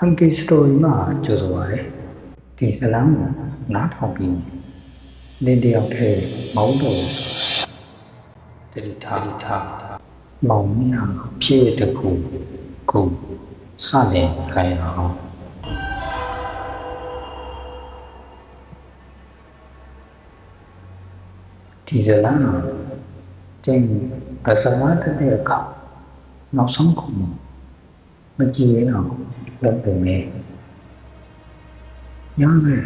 Hamki story မှာကြိုဆိုပါရယ်ဒီဇလန်းကိုနားထောင်ပြီးနင်းတယောက်တည်းမောင်းတော်တတိထားမောင်မြဖြစ်တခုကိုစတယ်ခိုင်းအောင်ဒီဇလန်းတင်းပစမတ်တဲ့အခါနောက်ဆုံးခုမကြည့်ရအောင်လုပ်ပုံနဲ့ညမဲ့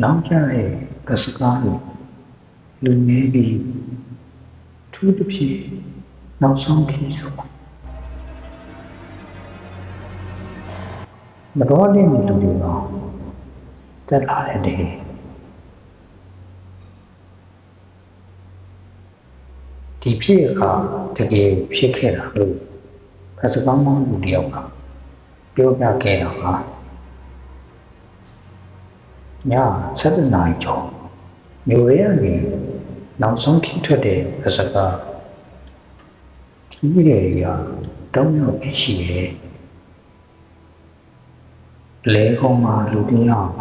နောက်ကျတဲ့ကစကားကိုလူနေပြီးထူးတစ်ဖြစ်နောက်ဆုံးခီးဆိုမတော်တဲ့လူတွေတော့တက်လာတဲ့ဒီဖြစ်အခါတကယ်ဖြစ်ခဲ့တာလို့ကစကားမောင်းလူတယောက်ကပြောပြခဲ့တာပါည7 နာရီကျော်မြို့ရဲကနေနောက်ဆုံးခီးထွက်တဲ့ကစကားခီးတွေကတောင်းရောက်ရှိတယ်လဲခုံမှာလူတယောက်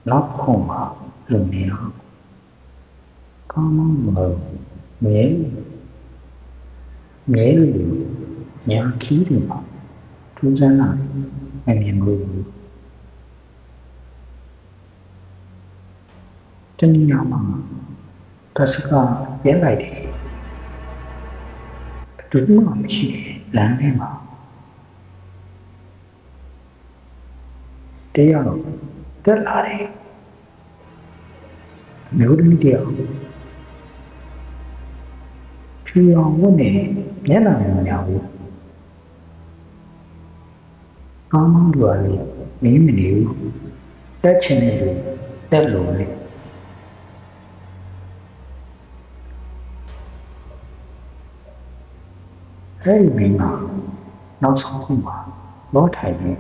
နောက်ခုံမှာလူတယောက်ကောင်းလို့မြဲလူညာခီးတွေမှာထူးဆန်းလာမမြင်ဘူးတနည်းအားကစကားရဲလိုက်တယ်အတူတူမှမရှိတယ်လမ်းထဲမှာတရားတော့တက်လာတယ်မျိုးသမီးတယောက်ဖြူအောင်ဝတ်နေမျက်နှာမညာဘူးကောင်းသူကလည်းမင်းမနေဘူးတက်ချင်တယ်တက်လို့လေအဲ့ဒီမင်းကနောက်ဆုံးခုမှာလောထိုင်နေ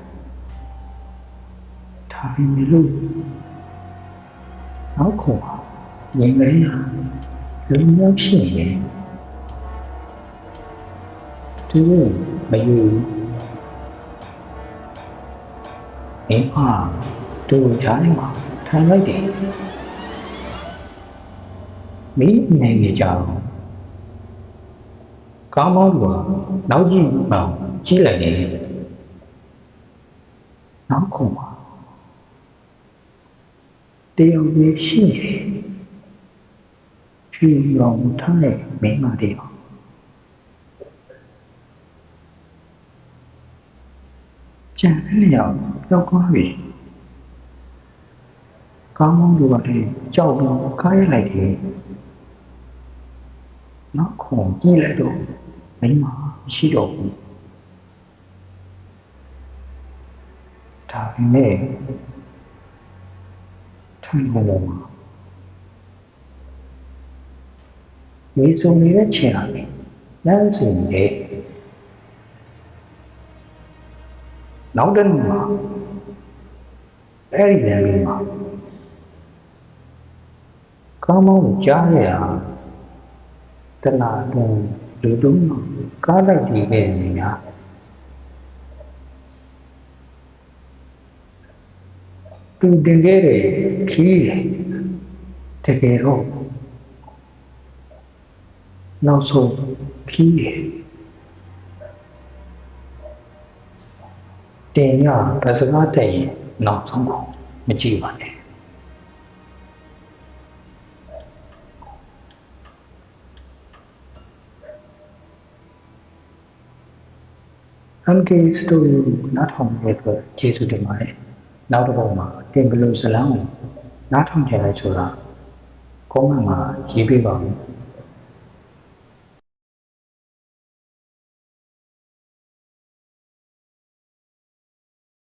ထားပြီးမလို့နောက်ခုမှာငြိမ်နေလူမျိုးရှိနေသူမယူအိမ်မှာသူ့ကြားထဲမှာထိုင်လိုက်တယ်မင်းနေနေကြတော့ကောင်းမောင်းကနောက်ကြည့်မှကြည့်လိုက်တယ်နောက်ခုမှာတယောက်ကြီးရှိနေတယ်ဖြူရောင်ထားတဲ့မင်းမတယောက်ကျန်တဲ့နေရာရောက်သွားပြီကောင်းမောင်းကလည်းကြောက်ပြီးကားရလိုက်တယ်နောက်ခုကြည့်လိုက်တော့မင်းမရှိတော့ဘူးဒါပေမဲ့ထိုင်ပေါ်မှာမြေစုံနေတဲ့ခြေဟာလမ်းစဉ်နဲ့နောက်တနေ့မှာအဲ့ဒီလမ်းလေးမှာကောင်းမောင်းကိုကြားရတာတနာတော့လူတုံးကားလိုက်ပြီးခဲ့နေညာသူတင်ခဲ့တဲ့ခီးတကယ်တော့နောက်ဆုံးခီးတင်ရပစကားတဲ့ရင်နောက်ဆုံးကိုမကြည့်ပါနဲ့Hamki story နားထောင်ရတဲ့ကျေးဇူးတင်ပါတယ်နောက်တစ်ပုံမှာတင်ဘလို့ဇလန်းကိုနားထောင်ကြလိုက်ဆိုတာကောင်းမှရေးပေးပါဦး